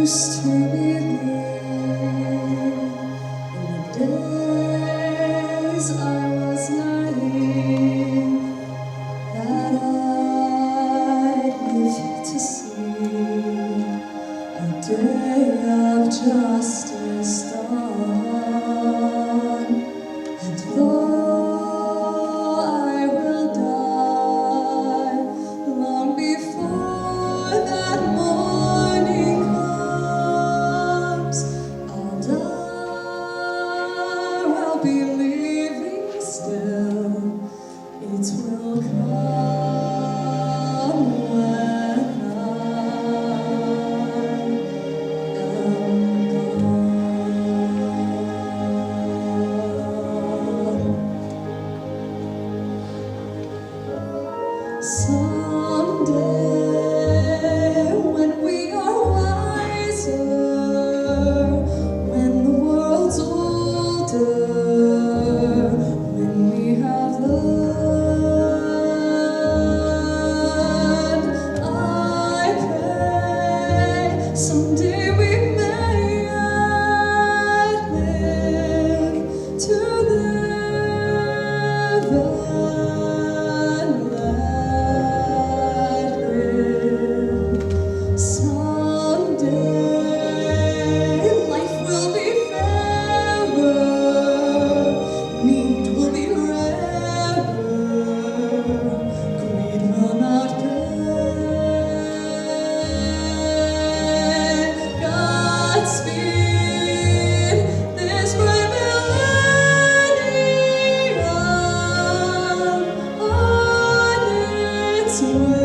used to believe in the days I was naive that I'd live to see a day of justice dawn. And though I will die long before that morning comes, I'll die while believing still it will come when I am gone. Someday, when we are wiser, when the world's older, when we have learned, I pray someday we may admit to live and let live. Someday life will be fairer, need will be rarer, greed will not pay. Godspeed this great millennium on its way.